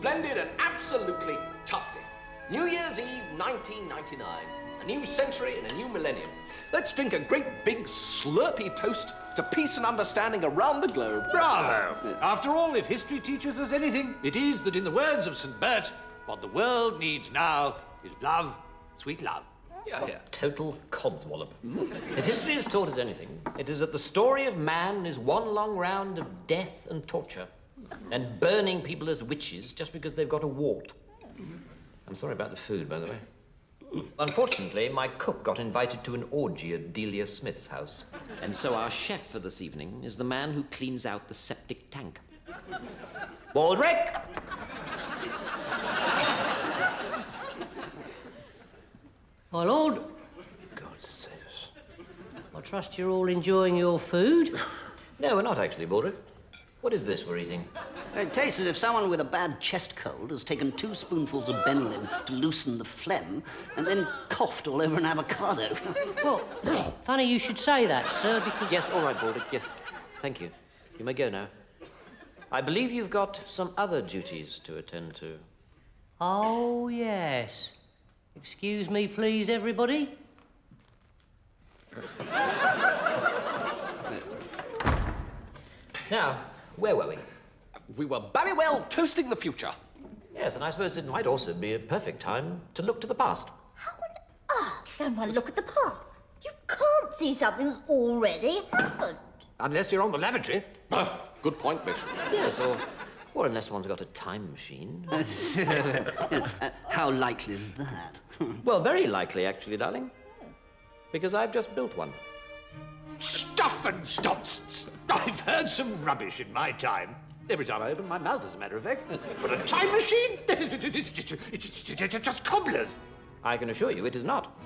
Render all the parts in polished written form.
splendid and absolutely tufty. New Year's Eve, 1999. A new century and a new millennium. Let's drink a great big slurpy toast to peace and understanding around the globe. Bravo! After all, if history teaches us anything, it is that in the words of St. Bert, what the world needs now is love, sweet love. Yeah. Total codswallop. If history has taught us anything, it is that the story of man is one long round of death and torture, and burning people as witches just because they've got a wart. I'm sorry about the food, by the way. Unfortunately, my cook got invited to an orgy at Delia Smith's house. And so our chef for this evening is the man who cleans out the septic tank. Baldrick! My lord, God save us. I trust you're all enjoying your food. No, we're not actually, Baldrick. What is this we're eating? It tastes as if someone with a bad chest cold has taken 2 spoonfuls of Benylin to loosen the phlegm and then coughed all over an avocado. Well, funny you should say that, sir, because... Yes, all right, Baldrick, yes. Thank you. You may go now. I believe you've got some other duties to attend to. Oh, yes. Excuse me, please, everybody. Now, where were we? We were very well toasting the future. Yes, and I suppose it might also be a perfect time to look to the past. How on earth can one look at the past? You can't see something that's already happened. Unless you're on the lavatory. Good point, Bishop. Yes, or unless one's got a time machine. How likely is that? Well, very likely, actually, darling. Because I've just built one. Stuff and nonsense. I've heard some rubbish in my time. Every time I open my mouth, as a matter of fact. But a time machine? It's just cobblers. I can assure you it is not.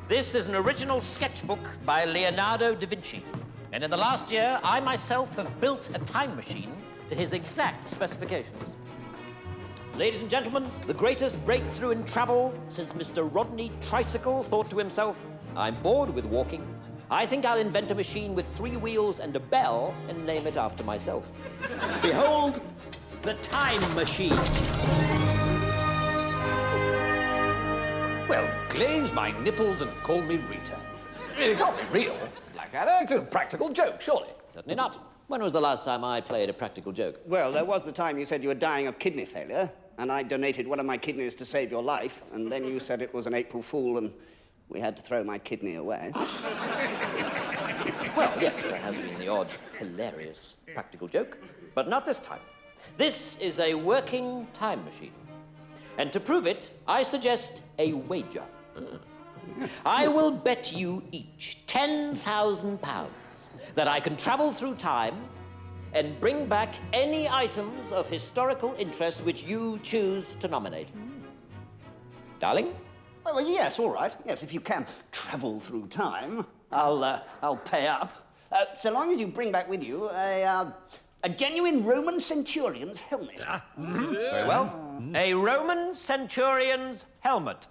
This is an original sketchbook by Leonardo da Vinci. And in the last year, I myself have built a time machine to his exact specifications. Ladies and gentlemen, the greatest breakthrough in travel since Mr. Rodney Tricycle thought to himself, I'm bored with walking. I think I'll invent a machine with 3 wheels and a bell and name it after myself. Behold, the time machine. Well, glaze my nipples and call me Rita. It can't be real, Blackadder. It's a practical joke, surely. Certainly not. When was the last time I played a practical joke? Well, there was the time you said you were dying of kidney failure, and I donated one of my kidneys to save your life, and then you said it was an April Fool, and we had to throw my kidney away. Well, yes, there has been the odd hilarious practical joke, but not this time. This is a working time machine. And to prove it, I suggest a wager. I will bet you each £10,000 that I can travel through time and bring back any items of historical interest which you choose to nominate. Darling? Well, yes, all right. Yes, if you can travel through time, I'll pay up. So long as you bring back with you a genuine Roman centurion's helmet. Very well. A Roman centurion's helmet.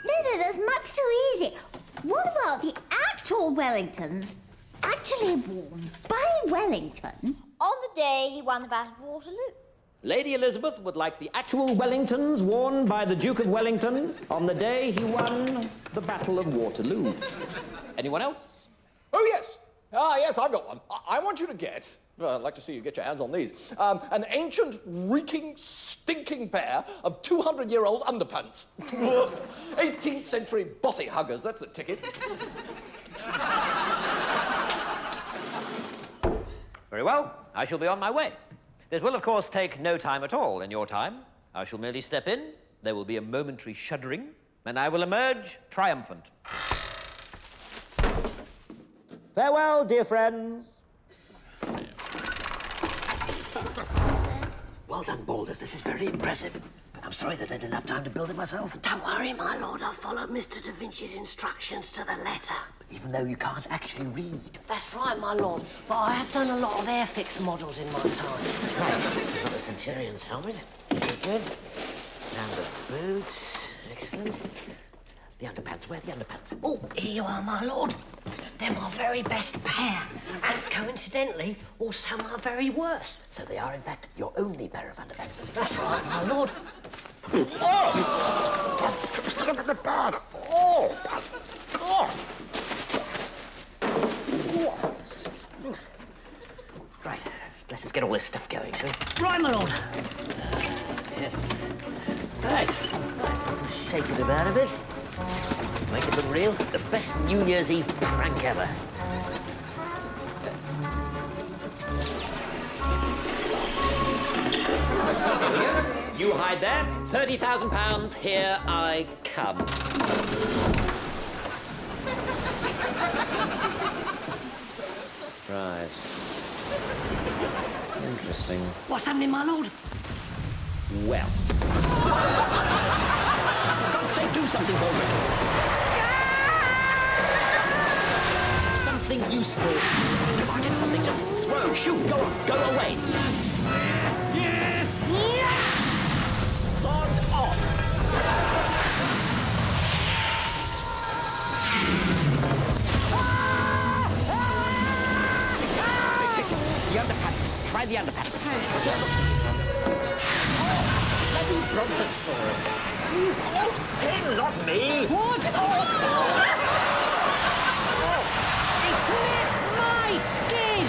No, that's much too easy. What about the actual Wellingtons actually worn by Wellington on the day he won the Battle of Waterloo? Lady Elizabeth would like the actual Wellingtons worn by the Duke of Wellington on the day he won the Battle of Waterloo. Anyone else? Oh, yes. Yes, I've got one. I want you to get, I'd like to see you get your hands on these, an ancient, reeking, stinking pair of 200-year-old underpants. 18th century body huggers, that's the ticket. Very well. I shall be on my way. This will, of course, take no time at all in your time. I shall merely step in, there will be a momentary shuddering, and I will emerge triumphant. Farewell, dear friends. Well done, Balders. This is very impressive. I'm sorry that I didn't have time to build it myself. Don't worry, my lord. I've followed Mr. Da Vinci's instructions to the letter. Even though you can't actually read. That's right, my lord. But I have done a lot of Airfix models in my time. Right, so we've got the Centurion's helmet. Very good. And the boots. Excellent. The underpants. Where are the underpants? Oh, here you are, my lord. They're my very best pair. And Incidentally, or some are very worst. So they are, in fact, your only pair of underpants. That's right, my lord. Look at the bad. Oh! Right, let us get all this stuff going, shall we? Right, my lord. Yes. Right. Shake it about a bit. Make it look real. The best New Year's Eve prank ever. You hide there. £30,000. Here I come. Right. Interesting. What's happening, my lord? Well. For God's sake, do something, Baldric. Something useful. If I get something, just throw, shoot, go away. Sod off. The underpants. Try the underpants. Bloody brontosaurus. Him, not me. What? It's ripped my skin.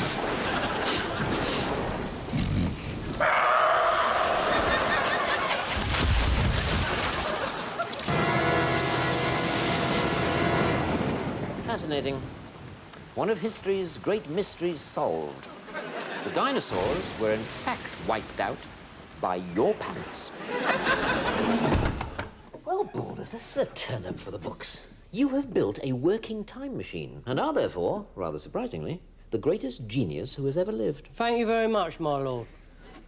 Fascinating. One of history's great mysteries solved. The dinosaurs were in fact wiped out by your pants. Well, Baldus, this is a turn-up for the books. You have built a working time machine and are therefore, rather surprisingly, the greatest genius who has ever lived. Thank you very much, my lord.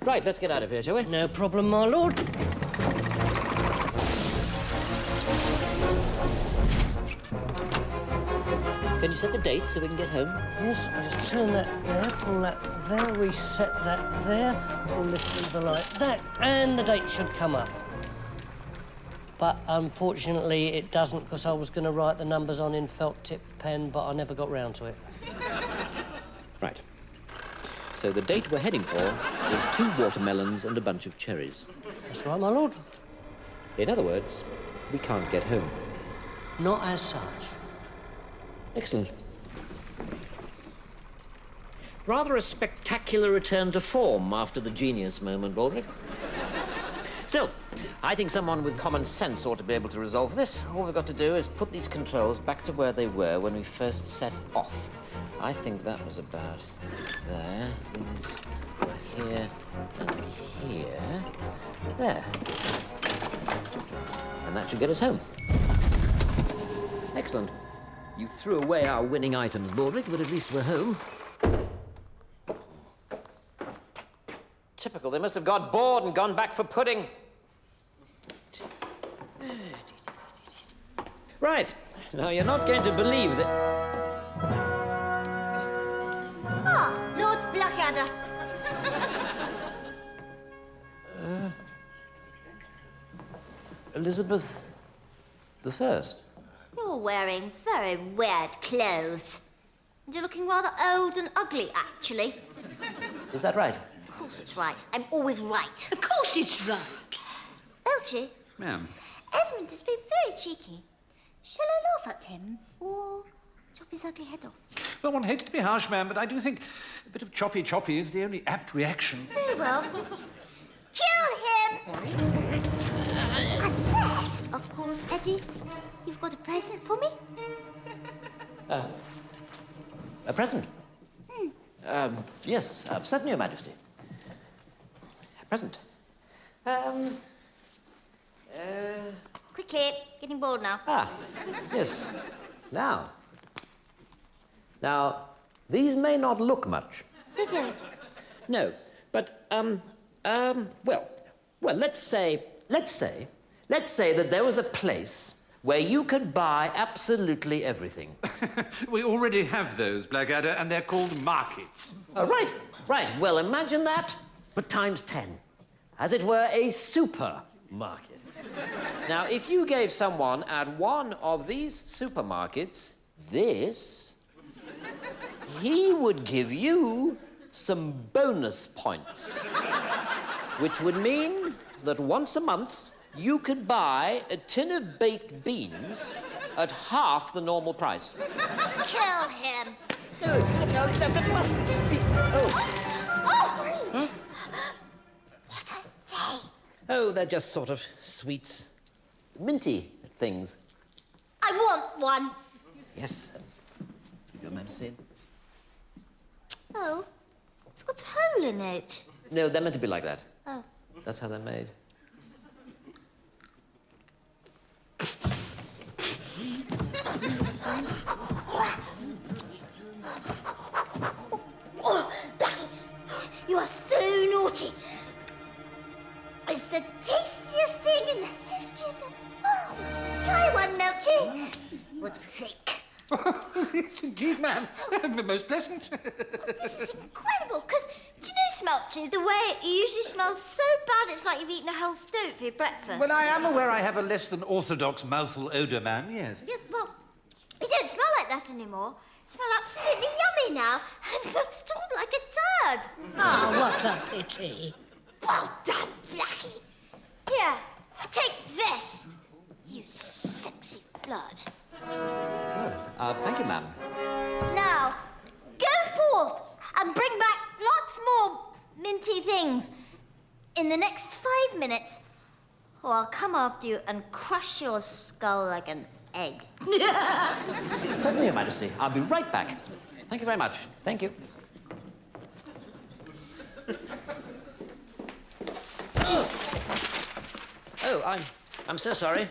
Right, let's get out of here, shall we? No problem, my lord. Can you set the date so we can get home? Yes, I just turn that there, pull that there, reset that there, pull this lever like that, and the date should come up. But unfortunately, it doesn't, because I was going to write the numbers on in felt-tip pen, but I never got round to it. Right. So the date we're heading for is 2 watermelons and a bunch of cherries. That's right, my lord. In other words, we can't get home. Not as such. Excellent. Rather a spectacular return to form after the genius moment, Baldric. Still, I think someone with common sense ought to be able to resolve this. All we've got to do is put these controls back to where they were when we first set off. I think that was about there. These here and here. There. And that should get us home. Excellent. You threw away our winning items, Baldric, but at least we're home. Typical. They must have got bored and gone back for pudding. Right. Now, you're not going to believe that... Ah, Lord Blackadder. Elizabeth the First. You're wearing very weird clothes. And you're looking rather old and ugly, actually. Is that right? Of course it's right. I'm always right. Of course it's right. Belchy, Ma'am. Edmund has been very cheeky. Shall I laugh at him or chop his ugly head off? Well, one hates to be harsh, ma'am, but I do think a bit of choppy is the only apt reaction. Very well. Kill him! Unless, of course, Eddie, you've got a present for me? A present? Yes, certainly, Your Majesty. A present. Quickly, getting bored now. Yes. Now, these may not look much. They don't. No, but, well, let's say that there was a place where you could buy absolutely everything. We already have those, Blackadder, and they're called markets. Right. Well, imagine that, but times 10. As it were, a supermarket. Now, if you gave someone at one of these supermarkets this, he would give you some bonus points, which would mean that once a month you could buy a tin of baked beans at half the normal price. Kill him. No, but must be... Oh. Oh! What are they? Oh, they're just sort of sweets. Minty things. I want one. Yes. Your Majesty. Oh, it's got a hole in it. No, they're meant to be like that. Oh. That's how they're made. Oh, Blackie, you are so naughty. It's the tastiest thing in the history of the world. Try one, Melchi. What thick. Yes, indeed, ma'am. Most pleasant. This is incredible, because do you know, Smelchy, the way it usually smells so bad it's like you've eaten a whole stoat for your breakfast. Well, I am aware I have a less than orthodox mouthful odour, ma'am, yes. Yes, well, you don't smell like that anymore. You smell absolutely yummy now, and not at all like a turd. Oh, what a pity. Well done, Blackie. Here, take this, you sexy flirt. Thank you, ma'am. Now, go forth and bring back lots more minty things in the next 5 minutes, or I'll come after you and crush your skull like an egg. Certainly, Your Majesty. I'll be right back. Thank you very much. Thank you. Oh, I'm so sorry.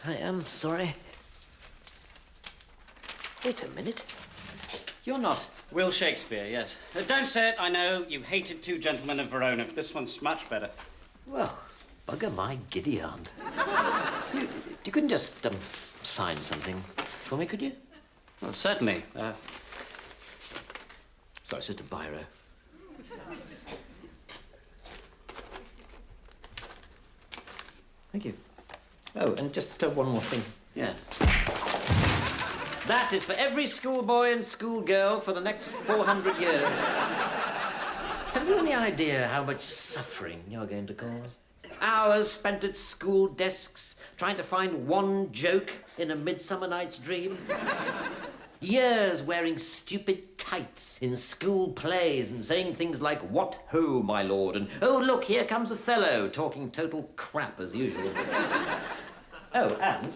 I am sorry. Wait a minute. You're not... Will Shakespeare, yes. Don't say it, I know. You hated Two Gentlemen of Verona. This one's much better. Well, bugger my giddy aunt. You couldn't just, sign something for me, could you? Well, certainly. Sorry, it's just a biro. Thank you. Oh, and just one more thing. Yes. That is for every schoolboy and schoolgirl for the next 400 years. Have you any idea how much suffering you're going to cause? Hours spent at school desks trying to find one joke in A Midsummer Night's Dream. Years wearing stupid tights in school plays and saying things like, "What ho, my lord," and "Oh, look, here comes Othello," talking total crap as usual. Oh, and...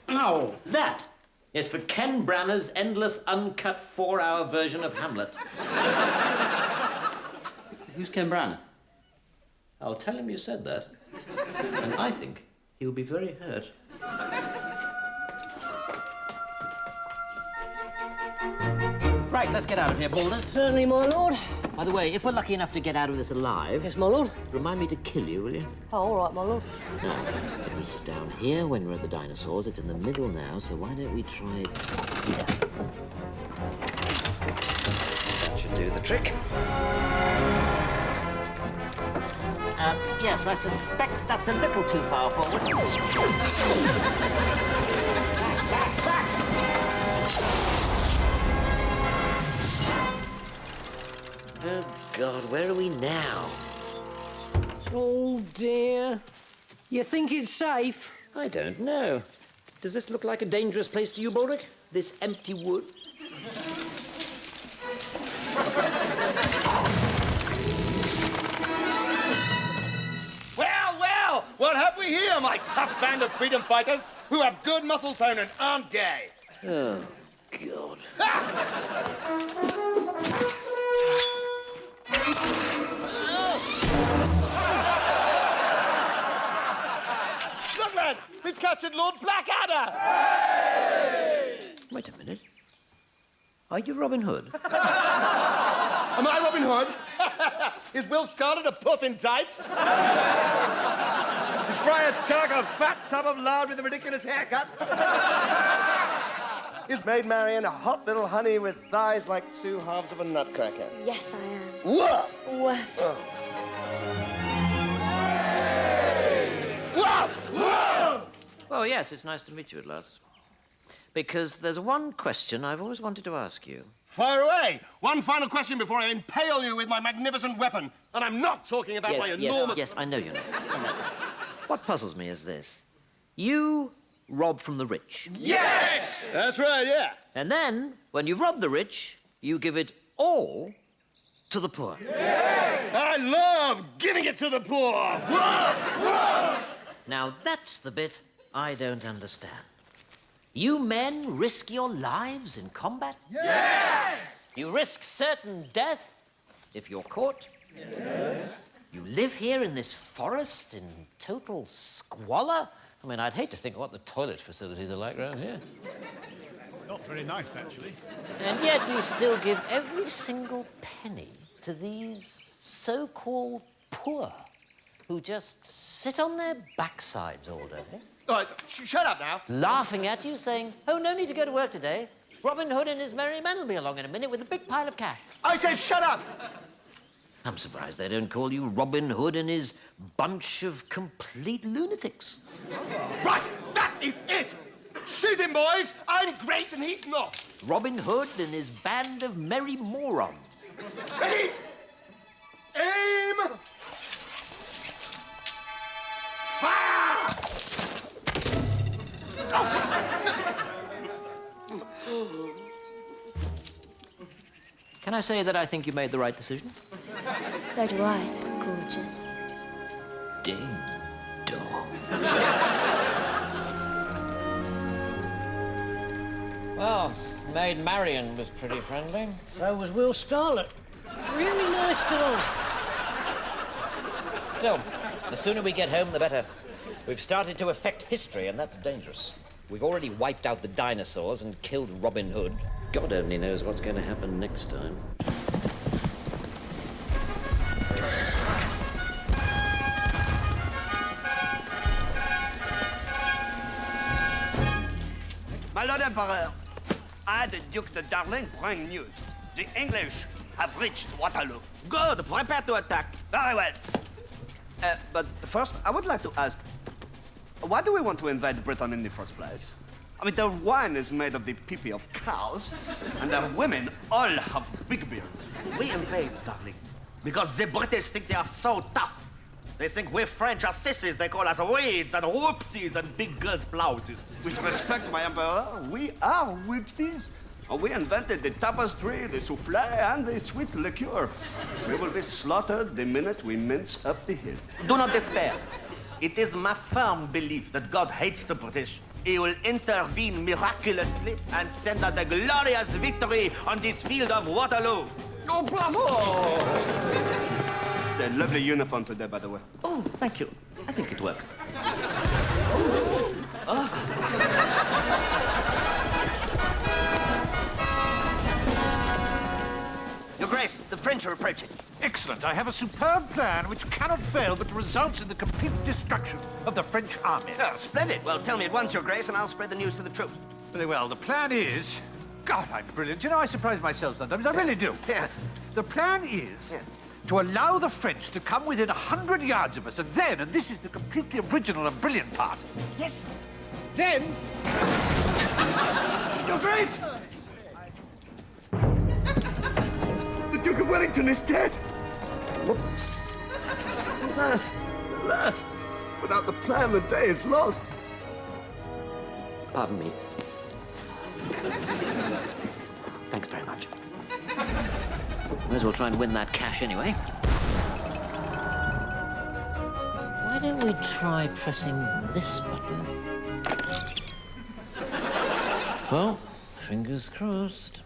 Oh, that is for Ken Branagh's endless, uncut 4-hour version of Hamlet. who's Ken Branagh? I'll tell him you said that, and I think he'll be very hurt. Right, let's get out of here, Baldus. Certainly, my lord. By the way, if we're lucky enough to get out of this alive... Yes, my lord. Remind me to kill you, will you? Oh, all right, my lord. Now, it was down here when we were at the dinosaurs. It's in the middle now, so why don't we try it here? That should do the trick. Yes, I suspect that's a little too far forward. Back! Oh, God, where are we now? Oh, dear. You think it's safe? I don't know. Does this look like a dangerous place to you, Baldric? This empty wood? Well, what have we here, my tough band of freedom fighters who have good muscle tone and aren't gay? Oh, God. Look, lads, we've captured Lord Blackadder! Wait a minute. Are you Robin Hood? Am I Robin Hood? Is Will Scarlet a puff in tights? Is Friar Tuck a fat tub of lard with a ridiculous haircut? Is Maid Marian a hot little honey with thighs like two halves of a nutcracker? Yes, I am. Whoa! Woof. Oh. Whoa! Whoa! Oh, yes, it's nice to meet you at last. because there's one question I've always wanted to ask you. Fire away! One final question before I impale you with my magnificent weapon. And I'm not talking about my enormous... Yes, I know you're not. What puzzles me is this. You rob from the rich. Yes! That's right, yeah. And then, when you rob the rich, you give it all to the poor. Yes! I love giving it to the poor! Now, that's the bit I don't understand. You men risk your lives in combat? Yes! You risk certain death if you're caught? Yes. You live here in this forest in total squalor? I mean, I'd hate to think what the toilet facilities are like around here. Not very nice, actually. And yet you still give every single penny to these so-called poor who just sit on their backsides all day. All right, shut up now. Laughing at you, saying, oh, no need to go to work today. Robin Hood and his merry men will be along in a minute with a big pile of cash. I said shut up! I'm surprised they don't call you Robin Hood and his bunch of complete lunatics. Right, that is it! Shoot him, boys! I'm great and he's not! Robin Hood and his band of merry morons. Ready? Aim! Fire! Can I say that I think you made the right decision? So do I, gorgeous. Ding dong. Well, Maid Marian was pretty friendly. So was Will Scarlett. Really nice girl. Still, the sooner we get home, the better. We've started to affect history, and that's dangerous. We've already wiped out the dinosaurs and killed Robin Hood. God only knows what's going to happen next time. My Lord Emperor, I, the Duke de Darling, bring news. The English have reached Waterloo. Good. Prepare to attack. Very well. But first, I would like to ask, why do we want to invade Britain in the first place? I mean, their wine is made of the pee-pee of cows, and their women all have big beards. We invade, darling, because the British think they are so tough. They think we French are sissies. They call us weeds and whoopsies and big girls' blouses. With respect, my Emperor, we are whipsies. We invented the tapestry, the souffle, and the sweet liqueur. We will be slaughtered the minute we mince up the hill. Do not despair. It is my firm belief that God hates the British. He will intervene miraculously and send us a glorious victory on this field of Waterloo. Oh, bravo! The lovely uniform today, by the way. Oh, thank you. I think it works. Your Grace, the French are approaching. Excellent. I have a superb plan which cannot fail but to result in the complete destruction of the French army. Oh, splendid. Well, tell me at once, Your Grace, and I'll spread the news to the troops. Very well. The plan is... God, I'm brilliant. You know, I surprise myself sometimes. I really do. Yeah. The plan is to allow the French to come within 100 yards of us, and then, and this is the completely original and brilliant part, Yes. then... Your Grace! The Duke of Wellington is dead! Whoops. Alas, without the plan, the day is lost. Pardon me. Thanks very much. May as well try and win that cash anyway. Why don't we try pressing this button? Well, fingers crossed.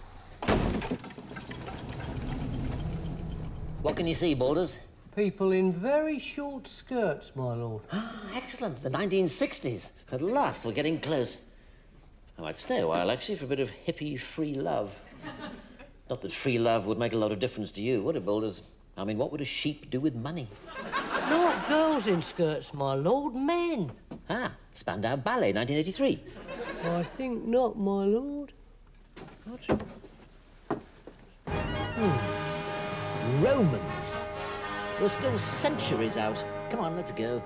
What can you see, Borders? People in very short skirts, my lord. Excellent. The 1960s. At last, we're getting close. I might stay a while, actually, for a bit of hippie free love. Not that free love would make a lot of difference to you, would it, Boulders? I mean, what would a sheep do with money? Not girls in skirts, my lord, men. Ah, Spandau Ballet, 1983. I think not, my lord. What? Romans. We're still centuries out. Come on, let's go.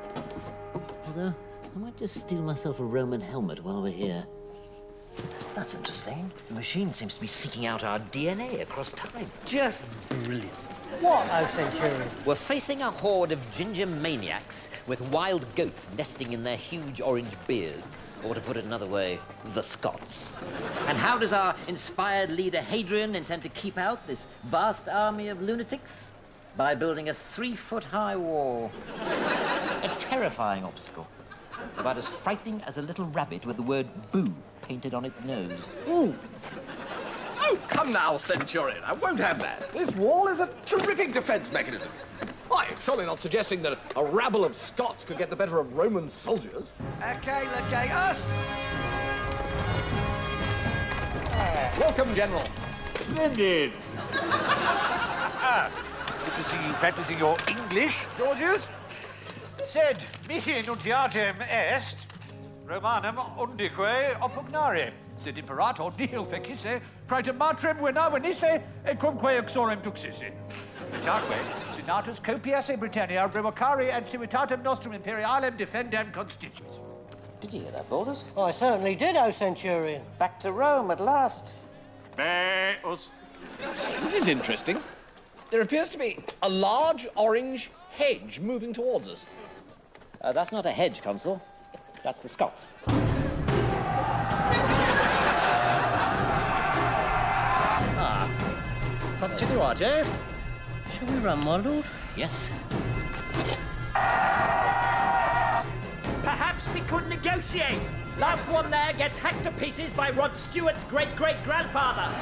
Although, I might just steal myself a Roman helmet while we're here. That's interesting. The machine seems to be seeking out our DNA across time. Just brilliant. What, O Centurion? We're facing a horde of ginger maniacs with wild goats nesting in their huge orange beards. Or to put it another way, the Scots. And how does our inspired leader Hadrian intend to keep out this vast army of lunatics? By building a 3-foot-high wall. A terrifying obstacle. About as frightening as a little rabbit with the word boo painted on its nose. Ooh. Oh, come now, Centurion. I won't have that. This wall is a terrific defense mechanism. Why, surely not suggesting that a rabble of Scots could get the better of Roman soldiers. Okay, Legatus. Welcome, General. Splendid. Good to see you practicing your English, Georgius. Sed mihi nuntiatem est Romanum undique oppugnare. Sed imperator nihil fecisse praeter matrem vena venisse et cumque uxorem tuxisse. Itaque senatus copiasse Britannia revocare and civitatem nostrum imperialem defendam constituit. Did you hear that, Baldus? I certainly did, O Centurion. Back to Rome at last. Meus. This is interesting. There appears to be a large orange hedge moving towards us. That's not a hedge, Consul. That's the Scots. Continuate. Shall we run, my lord? Yes. Perhaps we could negotiate. Last one there gets hacked to pieces by Rod Stewart's great-great-grandfather.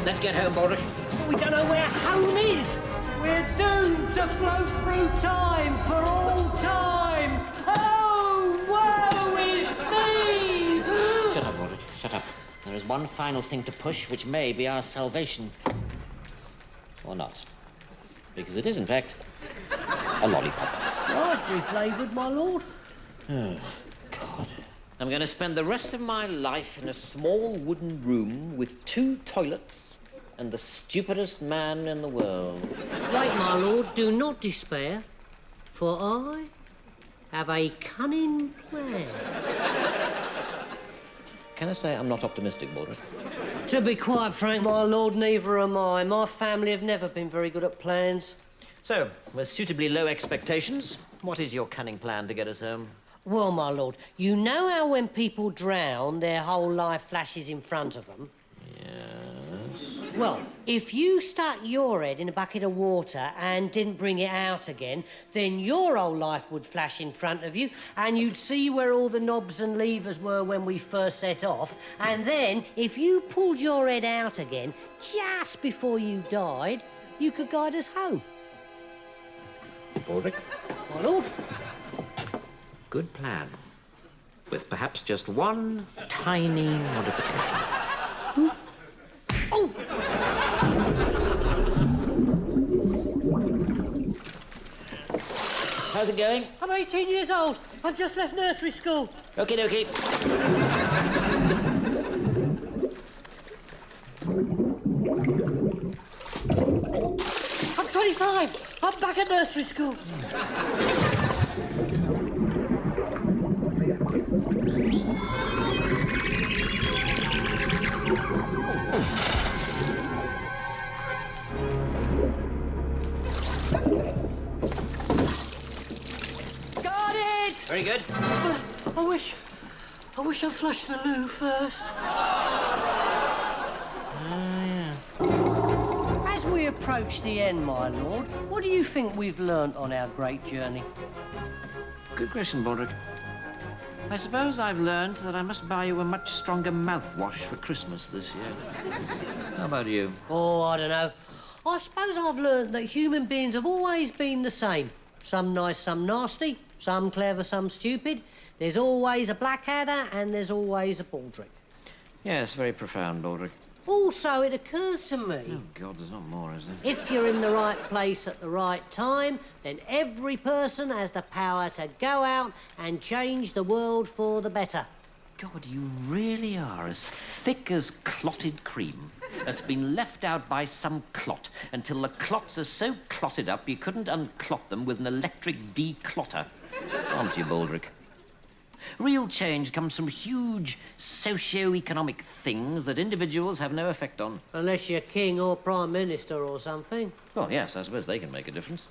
Let's get home, Baldric. We don't know where home is. We're doomed to float through time for all time. Oh, woe is me! Shut up, Baldric. Shut up. There is one final thing to push, which may be our salvation. Or not. Because it is, in fact, a lollipop. Raspberry flavoured, my lord. God. I'm going to spend the rest of my life in a small wooden room with 2 toilets and the stupidest man in the world. Wait, my lord, do not despair, for I have a cunning plan. Can I say I'm not optimistic, Baldric? To be quite frank, my lord, neither am I. My family have never been very good at plans. So, with suitably low expectations, what is your cunning plan to get us home? Well, my lord, you know how when people drown, their whole life flashes in front of them? Yes. Well, if you stuck your head in a bucket of water and didn't bring it out again, then your whole life would flash in front of you and you'd see where all the knobs and levers were when we first set off. And then, if you pulled your head out again just before you died, you could guide us home. Baldric? My lord? Good plan. With perhaps just one tiny modification. Oh! How's it going? I'm 18 years old. I've just left nursery school. Okie dokie. I'm 25. I'm back at nursery school. Got it! Very good. I wish I flushed the loo first. As we approach the end, my lord, what do you think we've learnt on our great journey? Good question, Baldric. I suppose I've learned that I must buy you a much stronger mouthwash for Christmas this year. How about you? Oh, I don't know. I suppose I've learnt that human beings have always been the same. Some nice, some nasty, some clever, some stupid. There's always a Blackadder and there's always a Baldric. Yes, very profound, Baldric. Also, it occurs to me, Oh, God, there's not more, is there? if you're in the right place at the right time, then every person has the power to go out and change the world for the better. God, you really are as thick as clotted cream that's been left out by some clot until the clots are so clotted up you couldn't unclot them with an electric declotter. Aren't you, Baldrick? Real change comes from huge socio-economic things that individuals have no effect on. Unless you're king or prime minister or something. Well, yes, I suppose they can make a difference.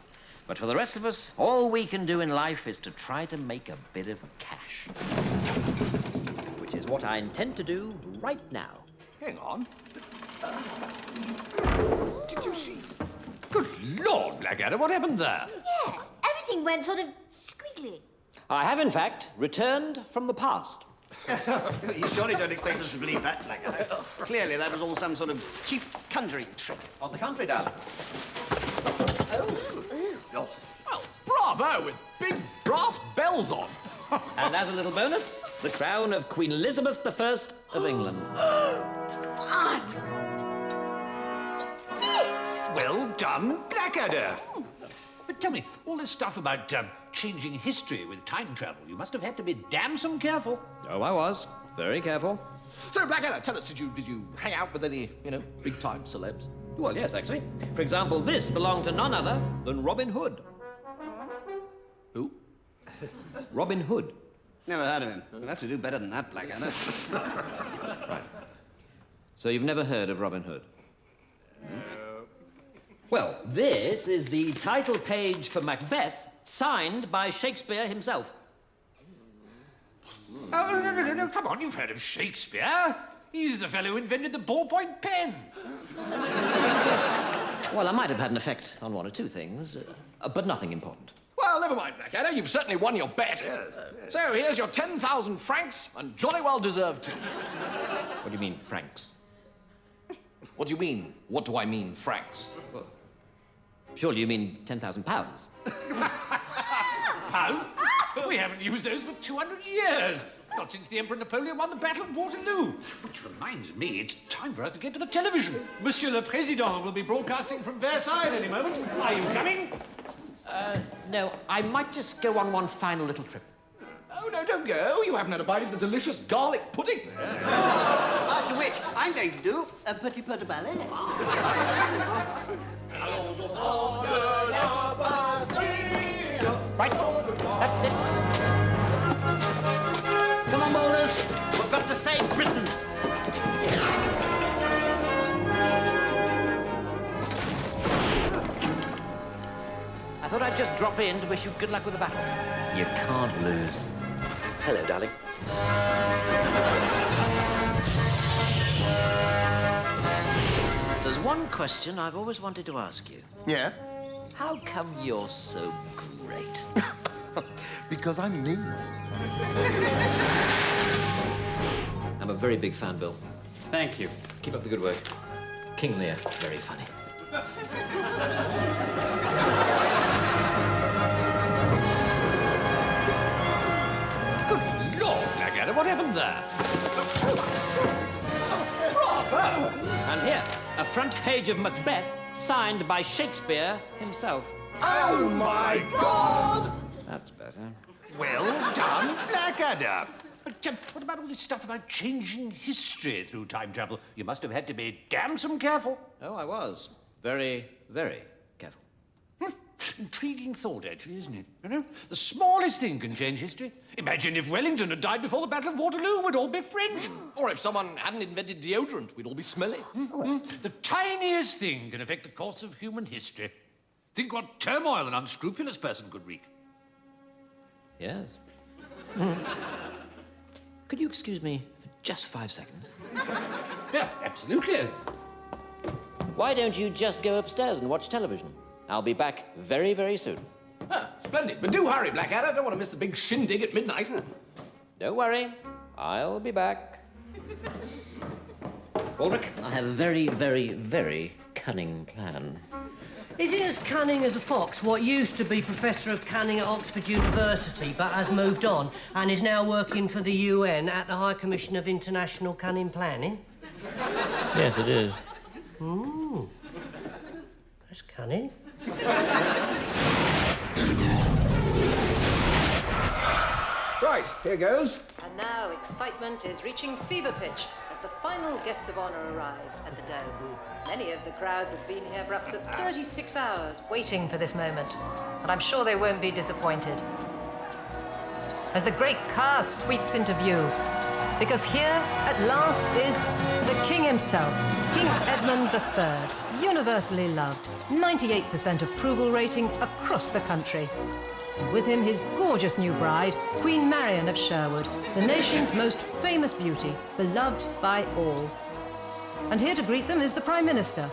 But for the rest of us, all we can do in life is to try to make a bit of cash. Which is what I intend to do right now. Hang on. Did you see? Good Lord, Blackadder, what happened there? Yes, everything went sort of squiggly. I have, in fact, returned from the past. You surely don't expect us to believe that, Blackadder. Clearly, that was all some sort of cheap conjuring trick. On the contrary, darling. Oh, well, bravo, with big brass bells on. And as a little bonus, the crown of Queen Elizabeth I of England. Fun! Fits! Well done, Blackadder. But tell me, all this stuff about changing history with time travel, you must have had to be damn careful. Oh, I was. Very careful. So, Blackadder, tell us, did you hang out with any, big-time celebs? Well, yes, actually. For example, this belonged to none other than Robin Hood. Who? Robin Hood. Never heard of him. You'll have to do better than that, Blackadder. Right. So you've never heard of Robin Hood? Well, this is the title page for Macbeth, signed by Shakespeare himself. Oh, no, come on, you've heard of Shakespeare. He's the fellow who invented the ballpoint pen. Well, I might have had an effect on one or two things, but nothing important. Well, never mind, Blackadder. You've certainly won your bet. So here's your 10,000 francs, and jolly well deserved too. What do you mean, francs? What do you mean? What do I mean, francs? Well, surely you mean 10,000 pounds. Pounds? We haven't used those for 200 years. Not since the Emperor Napoleon won the Battle of Waterloo. Which reminds me, it's time for us to get to the television. Monsieur le Président will be broadcasting from Versailles any moment. Are you coming? No, I might just go on one final little trip. Oh, no, don't go. You haven't had a bite of the delicious garlic pudding. After which, I'm going to do a petit peu de ballet. Right, that's it. Come on, bowlers. We've got to save Britain. I thought I'd just drop in to wish you good luck with the battle. You can't lose. Hello, darling. There's one question I've always wanted to ask you. Yes? How come you're so great? Because I'm me. I'm a very big fan, Bill. Thank you. Keep up the good work. King Lear, very funny. Good Lord, Blackadder, what happened there? Bravo! And here, a front page of Macbeth, signed by Shakespeare himself. Oh, my God! That's better. Well done, Blackadder. But what about all this stuff about changing history through time travel? You must have had to be damn careful. Oh, I was. Very, very careful. Intriguing thought, actually, isn't it? You know, the smallest thing can change history. Imagine if Wellington had died before the Battle of Waterloo, we'd all be French. Or if someone hadn't invented deodorant, we'd all be smelly. The tiniest thing can affect the course of human history. Think what turmoil an unscrupulous person could wreak. Yes. Could you excuse me for just 5 seconds? Yeah, absolutely. Why don't you just go upstairs and watch television? I'll be back very, very soon. Ah, splendid. But do hurry, Blackadder. Don't want to miss the big shindig at midnight. Don't worry. I'll be back. Baldrick, I have a very, very, very cunning plan. Is it as cunning as a fox, what used to be Professor of Cunning at Oxford University, but has moved on and is now working for the UN at the High Commission of International Cunning Planning? Yes, it is. That's cunning. Right, here goes. And now excitement is reaching fever pitch as the final guests of honor arrive at the Dome. Many of the crowds have been here for up to 36 hours waiting for this moment, and I'm sure they won't be disappointed. As the great car sweeps into view, because here at last is the King himself, King Edmund III, universally loved, 98% approval rating across the country. And with him, his gorgeous new bride, Queen Marian of Sherwood, the nation's most famous beauty, beloved by all. And here to greet them is the Prime Minister.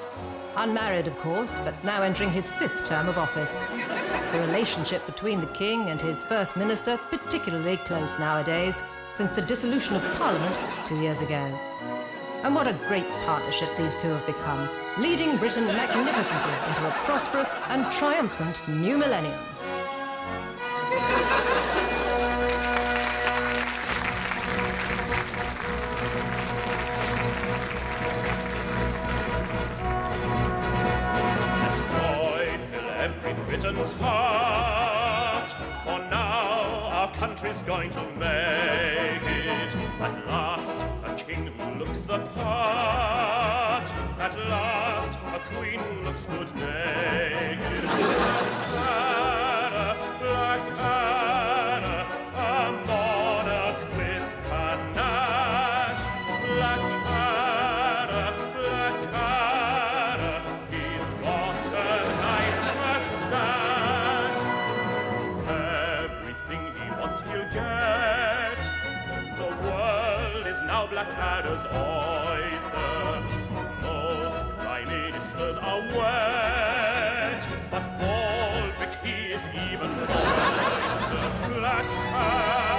Unmarried, of course, but now entering his 5th term of office. The relationship between the King and his First Minister particularly close nowadays, since the dissolution of Parliament 2 years ago. And what a great partnership these two have become, leading Britain magnificently into a prosperous and triumphant new millennium. Britain's heart, for now our country's going to make it. At last, a king who looks the part. At last, a queen who looks good naked. Black Anna, a monarch with panache. Black Anna, he's got a nice mustache. Everything he wants he'll get. The world is now Blackadder's oyster. Most prime ministers are wet, but Baldric he is even moister. Blackadder.